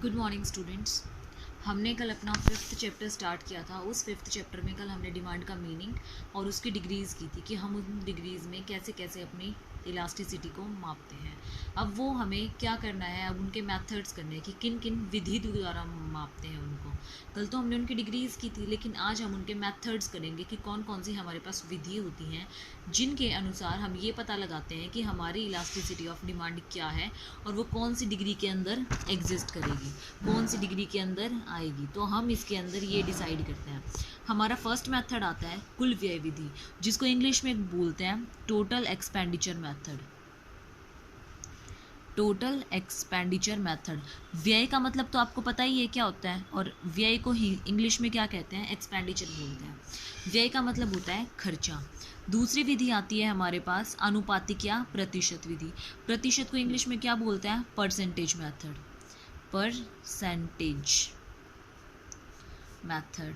Good morning students. हमने कल अपना 5th चैप्टर स्टार्ट किया था। उस 5th चैप्टर में कल हमने डिमांड का मीनिंग और उसकी डिग्रीज़ की थी कि हम उन डिग्रीज़ में कैसे कैसे अपनी इलास्टिसिटी को मापते हैं। अब वो हमें क्या करना है, अब उनके मेथड्स करने हैं कि किन किन विधि द्वारा हम मापते हैं उनको। कल तो हमने उनकी डिग्रीज़ की थी, लेकिन आज हम उनके मेथड्स करेंगे कि कौन कौन सी हमारे पास विधि होती हैं जिनके अनुसार हम ये पता लगाते हैं कि हमारी इलास्टिसिटी ऑफ डिमांड क्या है और वो कौन सी डिग्री के अंदर एग्जिस्ट करेगी, कौन सी डिग्री के अंदर आएगी। तो हम इसके अंदर ये डिसाइड करते हैं। हमारा फर्स्ट मेथड आता है कुल व्यय विधि, जिसको इंग्लिश में बोलते हैं total expenditure method. Total expenditure method. व्यय का मतलब तो आपको पता ही है क्या होता है, और व्यय को ही इंग्लिश में क्या कहते हैं, एक्सपेंडिचर बोलते हैं। व्यय का मतलब होता है खर्चा। दूसरी विधि आती है हमारे पास अनुपातिक या प्रतिशत विधि। प्रतिशत को इंग्लिश में क्या बोलते हैं, परसेंटेज मेथड। Percentage method.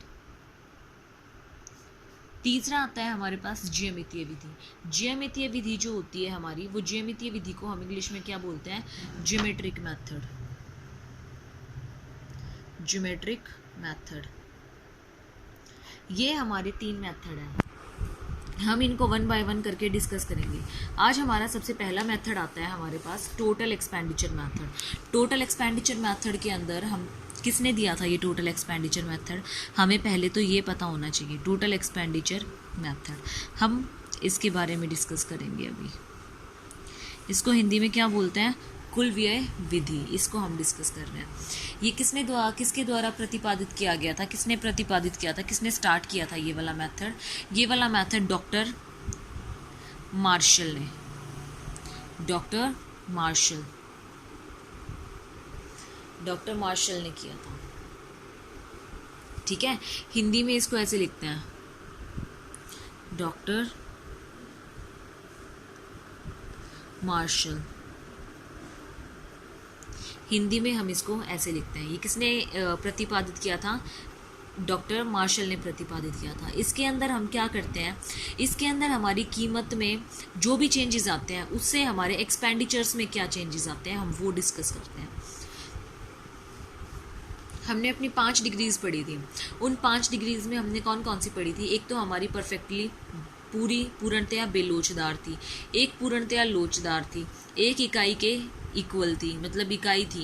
तीसरा आता है हमारे पास ज्यामितीय विधि। ज्यामितीय विधि जो होती है हमारी, वो ज्यामितीय विधि को हम इंग्लिश में क्या बोलते हैं, ज्योमेट्रिक मेथड। Geometric method. ये हमारे 3 मेथड हैं। हम इनको 1 बाय 1 करके डिस्कस करेंगे। आज हमारा सबसे पहला मेथड आता है हमारे पास total expenditure method. Total expenditure method के अंदर हम किसने दिया था ये टोटल एक्सपेंडिचर मेथड, हमें पहले तो ये पता होना चाहिए। टोटल एक्सपेंडिचर मेथड हम इसके बारे में डिस्कस करेंगे अभी। इसको हिंदी में क्या बोलते हैं, कुल व्यय विधि। इसको हम डिस्कस कर रहे हैं। ये किसके द्वारा प्रतिपादित किया गया था, किसने प्रतिपादित किया था, किसने स्टार्ट किया था ये वाला मेथड। ये वाला मेथड डॉक्टर मार्शल ने। डॉक्टर मार्शल ने किया था। ठीक है, हिंदी में इसको ऐसे लिखते हैं, डॉक्टर मार्शल। हिंदी में हम इसको ऐसे लिखते हैं। ये किसने प्रतिपादित किया था, डॉक्टर मार्शल ने प्रतिपादित किया था। इसके अंदर हम क्या करते हैं, इसके अंदर हमारी कीमत में जो भी चेंजेस आते हैं उससे हमारे एक्सपेंडिचर्स में क्या चेंजेस आते हैं, हम वो डिस्कस करते हैं। हमने अपनी 5 डिग्रीज पढ़ी थी। उन 5 डिग्रीज में हमने कौन कौन सी पढ़ी थी, एक तो हमारी परफेक्टली पूर्णतया बेलोचदार थी, एक पूर्णतया लोचदार थी, एक इकाई के इक्वल थी, मतलब इकाई के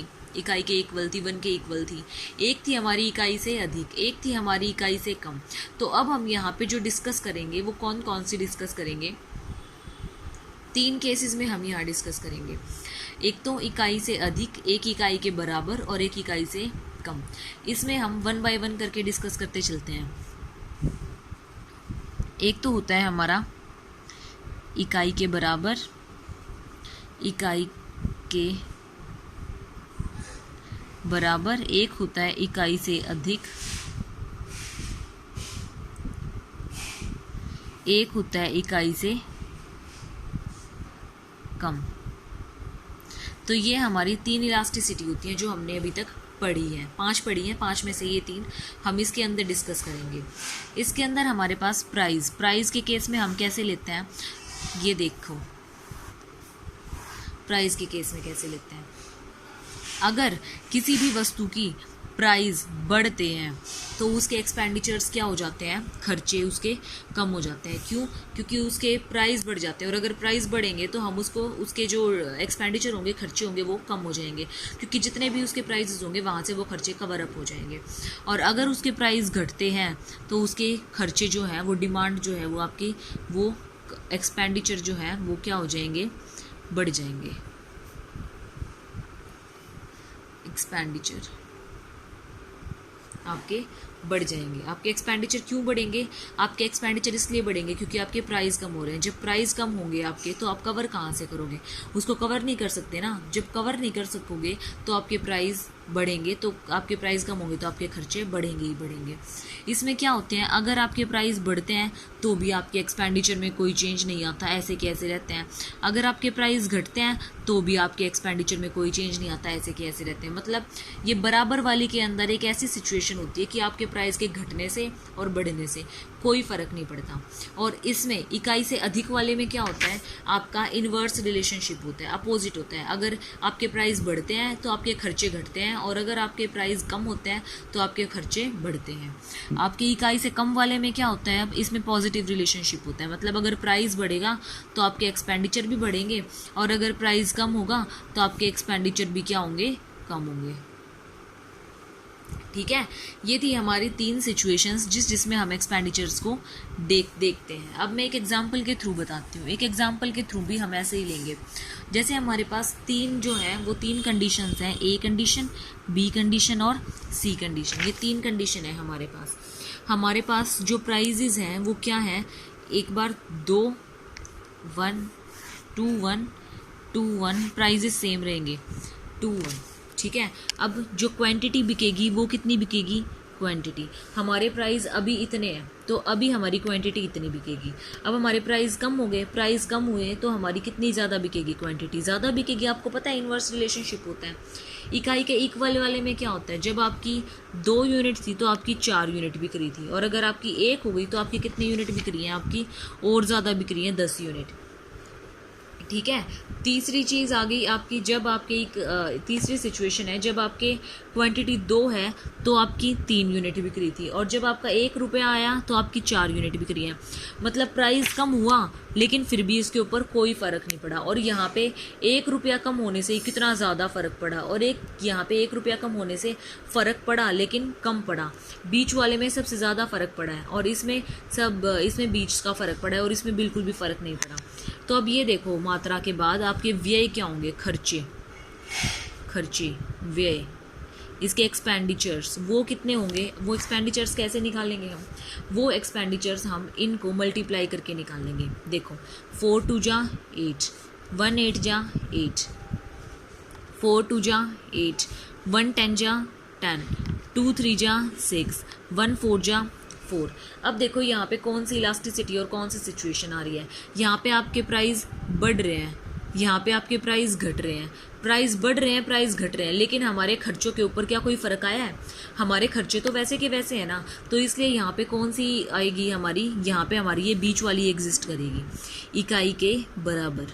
इक्वल थी, 1 के इक्वल थी, एक थी हमारी इकाई से अधिक, एक थी हमारी इकाई से कम। तो अब हम यहाँ पे जो डिस्कस करेंगे वो कौन कौन सी डिस्कस करेंगे, 3 केसेस में हम यहाँ डिस्कस करेंगे। एक तो इकाई से अधिक, एक इकाई के बराबर और एक इकाई से कम। इसमें हम 1 बाय 1 करके डिस्कस करते चलते हैं। एक तो होता है हमारा इकाई के बराबर, इकाई के बराबर, एक होता है इकाई से अधिक, एक होता है इकाई से कम। तो ये हमारी 3 इलास्टिसिटी होती है जो हमने अभी तक पढ़ी है। 5 पढ़ी है, 5 में से ये 3 हम इसके अंदर डिस्कस करेंगे। इसके अंदर हमारे पास प्राइस के केस में हम कैसे लेते हैं, ये देखो प्राइस के केस में कैसे लेते हैं। अगर किसी भी वस्तु की प्राइस बढ़ते हैं तो उसके एक्सपेंडिचर्स क्या हो जाते हैं, खर्चे उसके कम हो जाते हैं। क्यों, क्योंकि उसके प्राइस बढ़ जाते हैं, और अगर प्राइस बढ़ेंगे तो हम उसके जो एक्सपेंडिचर होंगे, खर्चे होंगे, वो कम हो जाएंगे, क्योंकि जितने भी उसके प्राइसेस होंगे वहाँ से वो खर्चे कवर अप हो जाएंगे। और अगर उसके प्राइस घटते हैं तो उसके खर्चे जो है, वो डिमांड जो है, वो आपकी वो एक्सपेंडिचर जो है वो क्या हो जाएंगे, बढ़ जाएंगे। एक्सपेंडिचर आपके बढ़ जाएंगे। आपके एक्सपेंडिचर क्यों बढ़ेंगे, आपके एक्सपेंडिचर इसलिए बढ़ेंगे क्योंकि आपके प्राइस कम हो रहे हैं। जब प्राइस कम होंगे आपके, तो आप कवर कहाँ से करोगे, उसको कवर नहीं कर सकते ना। जब कवर नहीं कर सकोगे तो आपके प्राइस बढ़ेंगे, तो आपके प्राइस कम होंगे तो आपके खर्चे बढ़ेंगे ही बढ़ेंगे। इसमें क्या होते हैं, अगर आपके प्राइस बढ़ते हैं तो भी आपके एक्सपेंडिचर में कोई चेंज नहीं आता, ऐसे कैसे रहते हैं। अगर आपके प्राइस घटते हैं तो भी आपके एक्सपेंडिचर में कोई चेंज नहीं आता, ऐसे के ऐसे रहते हैं। मतलब ये बराबर वाली के अंदर एक ऐसी सिचुएशन होती है कि आपके प्राइस के घटने से और बढ़ने से कोई फ़र्क नहीं पड़ता। और इसमें इकाई से अधिक वाले में क्या होता है, आपका इन्वर्स रिलेशनशिप होता है, अपोजिट होता है। अगर आपके प्राइस बढ़ते हैं तो आपके खर्चे घटते हैं, और अगर आपके प्राइस कम होते हैं तो आपके खर्चे बढ़ते हैं। आपकी इकाई से कम वाले में क्या होता है, अब इसमें पॉजिटिव रिलेशनशिप होता है। मतलब अगर प्राइस बढ़ेगा तो आपके एक्सपेंडिचर भी बढ़ेंगे, और अगर प्राइस कम होगा तो आपके एक्सपेंडिचर भी क्या होंगे, कम होंगे। ठीक है, ये थी हमारी 3 सिचुएशंस जिसमें हम एक्सपेंडिचर्स को देखते हैं। अब मैं एक एग्जांपल के थ्रू बताती हूँ। एक एग्जांपल के थ्रू भी हम ऐसे ही लेंगे, जैसे हमारे पास 3 जो हैं वो 3 कंडीशंस हैं, ए कंडीशन, बी कंडीशन और सी कंडीशन। ये 3 कंडीशन है हमारे पास। हमारे पास जो प्राइजेज हैं वो क्या है, एक बार 2 1 2 1 2 1 प्राइजेज सेम रहेंगे, 2 1। ठीक है, अब जो क्वांटिटी बिकेगी वो कितनी बिकेगी, क्वांटिटी। हमारे प्राइस अभी इतने हैं तो अभी हमारी क्वांटिटी इतनी बिकेगी। अब हमारे प्राइस कम हो गए, प्राइस कम हुए तो हमारी कितनी ज़्यादा बिकेगी, क्वांटिटी ज़्यादा बिकेगी। आपको पता है इन्वर्स रिलेशनशिप होता है। इकाई के इक्वल वाले में क्या होता है, जब आपकी 2 यूनिट थी तो आपकी 4 यूनिट बिक रही थी, और अगर आपकी 1 हो गई तो आपकी कितनी यूनिट बिक रही है, आपकी और ज़्यादा बिक रही है, 10 यूनिट। ठीक है, तीसरी चीज़ आ गई आपकी, जब आपकी तीसरी सिचुएशन है जब आपके क्वांटिटी 2 है तो आपकी 3 यूनिट बिक रही थी, और जब आपका 1 रुपया आया तो आपकी 4 यूनिट बिक रही है। मतलब प्राइस कम हुआ लेकिन फिर भी इसके ऊपर कोई फ़र्क नहीं पड़ा। और यहाँ पे 1 रुपया कम होने से कितना ज़्यादा फ़र्क पड़ा, और यहाँ पे 1 रुपया कम होने से फ़र्क पड़ा लेकिन कम पड़ा। बीच वाले में सबसे ज़्यादा फ़र्क पड़ा है, और इसमें बीच का फ़र्क पड़ा है, और इसमें बिल्कुल भी फ़र्क नहीं पड़ा। तो अब ये देखो, मात्रा के बाद आपके व्यय क्या होंगे, खर्चे व्यय, इसके एक्सपेंडिचर्स वो कितने होंगे। वो एक्सपेंडिचर्स कैसे निकालेंगे हम, वो एक्सपेंडिचर्स हम इनको मल्टीप्लाई करके निकालेंगे। देखो 4 2 जा 8, 1 8 जा 8, 4 2 जा 8, 1 10 जा 10, 2 3 जा 6, 1 4 जा 4। अब देखो यहाँ पे कौन सी इलास्टिसिटी और कौन सी सिचुएशन आ रही है। यहाँ पे आपके प्राइस बढ़ रहे हैं, यहाँ पे आपके प्राइस घट रहे हैं। प्राइस बढ़ रहे हैं, प्राइस घट रहे हैं, लेकिन हमारे खर्चों के ऊपर क्या कोई फ़र्क आया है, हमारे खर्चे तो वैसे के वैसे हैं ना। तो इसलिए यहाँ पे कौन सी आएगी हमारी, यहाँ पे हमारी ये बीच वाली एग्जिस्ट करेगी, इकाई के बराबर,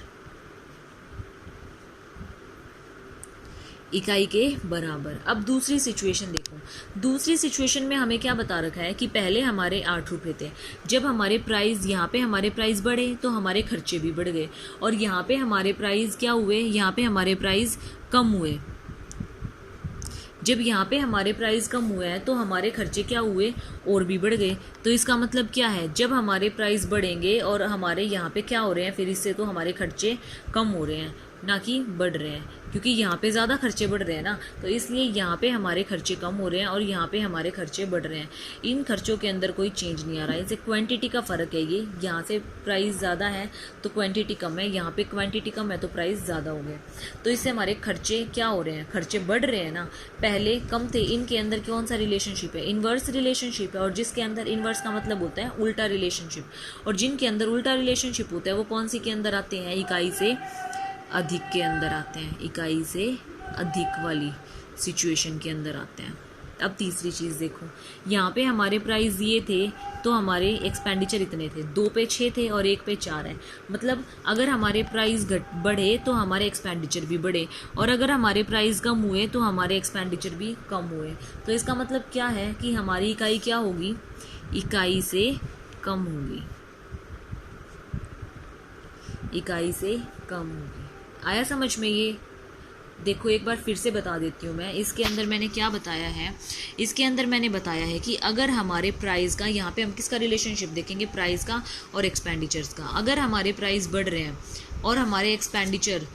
इकाई के बराबर। अब दूसरी सिचुएशन देखो, दूसरी सिचुएशन में हमें क्या बता रखा है कि पहले हमारे 8 रुपये थे, जब हमारे प्राइस यहाँ पे हमारे प्राइस बढ़े तो हमारे खर्चे भी बढ़ गए, और यहाँ पे हमारे प्राइस क्या हुए, यहाँ पे हमारे प्राइस कम हुए। जब यहाँ पे हमारे प्राइस कम हुए हैं तो हमारे खर्चे क्या हुए, और भी बढ़ गए। तो इसका मतलब क्या है, जब हमारे प्राइस बढ़ेंगे और हमारे यहाँ पे क्या हो रहे हैं, फिर इससे तो हमारे खर्चे कम हो रहे हैं ना कि बढ़ रहे हैं, क्योंकि यहाँ पे ज़्यादा खर्चे बढ़ रहे हैं ना। तो इसलिए यहाँ पे हमारे खर्चे कम हो रहे हैं और यहाँ पे हमारे खर्चे बढ़ रहे हैं। इन खर्चों के अंदर कोई चेंज नहीं आ रहा है, इसे क्वांटिटी का फ़र्क है। ये यहाँ से प्राइस ज़्यादा है तो क्वांटिटी कम है, यहाँ पे क्वांटिटी कम है तो प्राइस ज़्यादा हो गया। तो इससे हमारे खर्चे क्या हो रहे हैं, खर्चे बढ़ रहे हैं ना, पहले कम थे। इनके अंदर कौन सा रिलेशनशिप है, इन्वर्स रिलेशनशिप है। और जिसके अंदर इन्वर्स का मतलब होता है उल्टा रिलेशनशिप, और जिनके अंदर उल्टा रिलेशनशिप होता है वो कौन सी के अंदर आते हैं, इकाई से अधिक के अंदर आते हैं, इकाई से अधिक वाली सिचुएशन के अंदर आते हैं। अब तीसरी चीज़ देखो, यहाँ पे हमारे प्राइस ये थे तो हमारे एक्सपेंडिचर इतने थे, 2 पे 6 थे और 1 पे 4 है। मतलब अगर हमारे प्राइस बढ़े तो हमारे एक्सपेंडिचर भी बढ़े, और अगर हमारे प्राइस कम हुए तो हमारे एक्सपेंडिचर भी कम हुए। तो इसका मतलब क्या है कि हमारी इकाई क्या होगी, इकाई से कम होगी, इकाई से कम होगी। आया समझ में ये? देखो एक बार फिर से बता देती हूँ मैं, इसके अंदर मैंने क्या बताया है, इसके अंदर मैंने बताया है कि अगर हमारे प्राइस का, यहाँ पे हम किसका रिलेशनशिप देखेंगे, प्राइस का और एक्सपेंडिचर्स का। अगर हमारे प्राइस बढ़ रहे हैं और हमारे एक्सपेंडिचर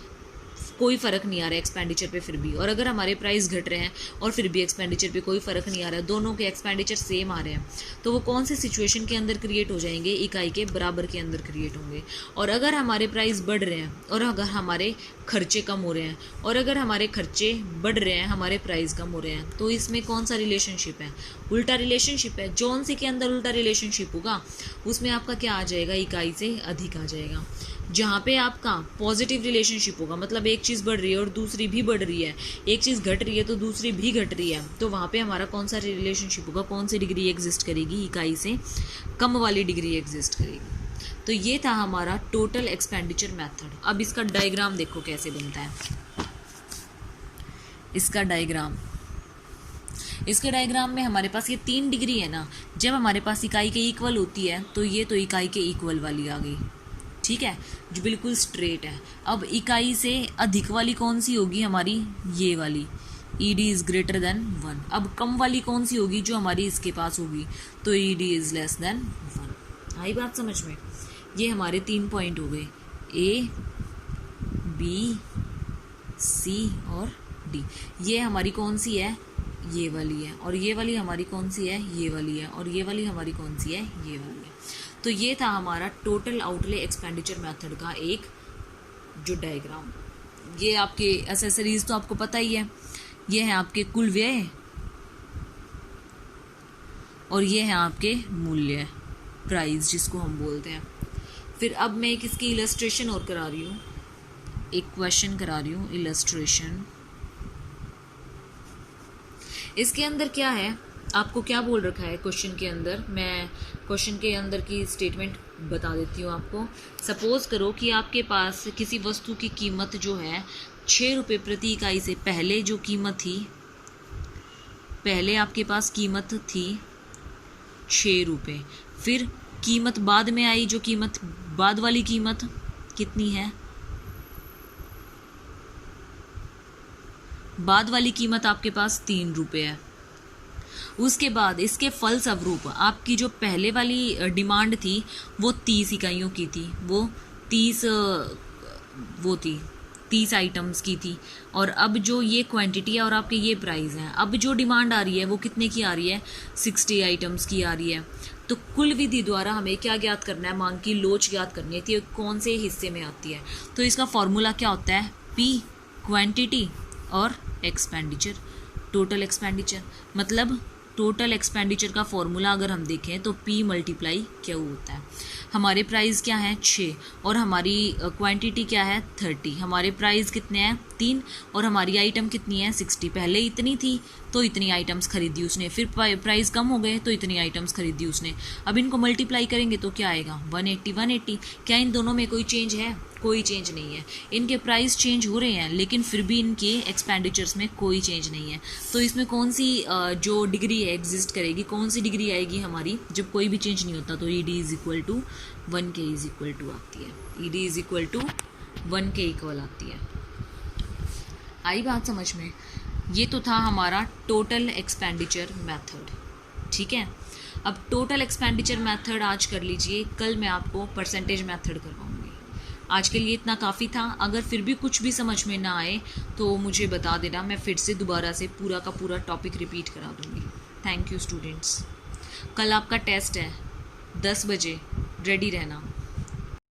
कोई फ़र्क नहीं आ रहा है एक्सपेंडिचर पे फिर भी, और अगर हमारे प्राइस घट रहे हैं और फिर भी एक्सपेंडिचर पे कोई फ़र्क नहीं आ रहा है, दोनों के एक्सपेंडिचर सेम आ रहे हैं, तो वो कौन सी सिचुएशन के अंदर क्रिएट हो जाएंगे, इकाई के बराबर के अंदर क्रिएट होंगे। और अगर हमारे प्राइस बढ़ रहे हैं और अगर हमारे खर्चे कम हो रहे हैं, और अगर हमारे खर्चे बढ़ रहे हैं, हमारे प्राइस कम हो रहे हैं, तो इसमें कौन सा रिलेशनशिप है, उल्टा रिलेशनशिप है। जौन सी के अंदर उल्टा रिलेशनशिप होगा उसमें आपका क्या आ जाएगा, इकाई से अधिक आ जाएगा। जहाँ पे आपका पॉजिटिव रिलेशनशिप होगा, मतलब एक चीज़ बढ़ रही है और दूसरी भी बढ़ रही है, एक चीज़ घट रही है तो दूसरी भी घट रही है, तो वहाँ पे हमारा कौन सा रिलेशनशिप होगा, कौन सी डिग्री एग्जिस्ट करेगी, इकाई से कम वाली डिग्री एग्जिस्ट करेगी। तो ये था हमारा टोटल एक्सपेंडिचर मेथड। अब इसका डायग्राम देखो कैसे बनता है। इसका डायग्राम में हमारे पास ये 3 डिग्री है ना, जब हमारे पास इकाई के इक्वल होती है तो ये तो इकाई के इक्वल वाली आ गई, ठीक है, जो बिल्कुल स्ट्रेट है। अब इकाई से अधिक वाली कौन सी होगी हमारी, ये वाली, ED इज़ ग्रेटर देन 1। अब कम वाली कौन सी होगी, जो हमारी इसके पास होगी, तो ED इज़ लेस देन 1। आई बात समझ में। ये हमारे 3 पॉइंट हो गए, A, B, C और D। ये हमारी कौन सी है, ये वाली है, और ये वाली हमारी कौन सी है, ये वाली है, और ये वाली हमारी कौन सी है, ये वाली है। तो ये था हमारा टोटल आउटले एक्सपेंडिचर मेथड का एक जो डायग्राम। ये आपके एसेसरीज तो आपको पता ही है, ये है आपके कुल व्यय और ये है आपके मूल्य, प्राइस जिसको हम बोलते हैं। फिर अब मैं एक इसकी इलस्ट्रेशन और करा रही हूँ, एक क्वेश्चन करा रही हूँ, इलस्ट्रेशन। इसके अंदर क्या है, आपको क्या बोल रखा है क्वेश्चन के अंदर, मैं क्वेश्चन के अंदर की स्टेटमेंट बता देती हूँ आपको। सपोज करो कि आपके पास किसी वस्तु की कीमत जो है 6 रुपये प्रति इकाई से पहले जो कीमत थी, पहले आपके पास कीमत थी 6 रुपये, फिर कीमत बाद में आई, जो कीमत बाद वाली कीमत कितनी है, बाद वाली कीमत आपके पास 3 रुपये है। उसके बाद इसके फलस्वरूप आपकी जो पहले वाली डिमांड थी वो 30 इकाइयों की थी, वो 30 आइटम्स की थी, और अब जो ये क्वांटिटी है और आपके ये प्राइस है, अब जो डिमांड आ रही है वो कितने की आ रही है, 60 आइटम्स की आ रही है। तो कुल विधि द्वारा हमें क्या ज्ञात करना है, मांग की लोच ज्ञात करनी है कि कौन से हिस्से में आती है। तो इसका फॉर्मूला क्या होता है, P क्वांटिटी और एक्सपेंडिचर, टोटल एक्सपेंडिचर। मतलब टोटल एक्सपेंडिचर का फॉर्मूला अगर हम देखें तो P मल्टीप्लाई क्या होता है, हमारे प्राइस क्या है 6 और हमारी क्वांटिटी क्या है 30, हमारे प्राइस कितने हैं 3 और हमारी आइटम कितनी है 60। पहले इतनी थी तो इतनी आइटम्स खरीदी उसने, फिर प्राइस कम हो गए तो इतनी आइटम्स खरीदी उसने। अब इनको मल्टीप्लाई करेंगे तो क्या आएगा 180। क्या इन दोनों में कोई चेंज है, कोई चेंज नहीं है। इनके प्राइस चेंज हो रहे हैं लेकिन फिर भी इनके एक्सपेंडिचर्स में कोई चेंज नहीं है। तो इसमें कौन सी जो डिग्री है एग्जिस्ट करेगी, कौन सी डिग्री आएगी हमारी, जब कोई भी चेंज नहीं होता, तो ED इज इक्वल टू 1 के इज इक्वल टू आती है, ED इज इक्वल टू 1 के इक्वल आती है। आई बात समझ में। ये तो था हमारा टोटल एक्सपेंडिचर मेथड, ठीक है। अब टोटल एक्सपेंडिचर मेथड आज कर लीजिए, कल मैं आपको परसेंटेज मेथड करवाऊंगी। आज के लिए इतना काफ़ी था। अगर फिर भी कुछ भी समझ में ना आए तो मुझे बता देना, मैं फिर से दोबारा से पूरा का पूरा टॉपिक रिपीट करा दूँगी। Thank you students. कल आपका टेस्ट है 10 बजे, रेडी रहना।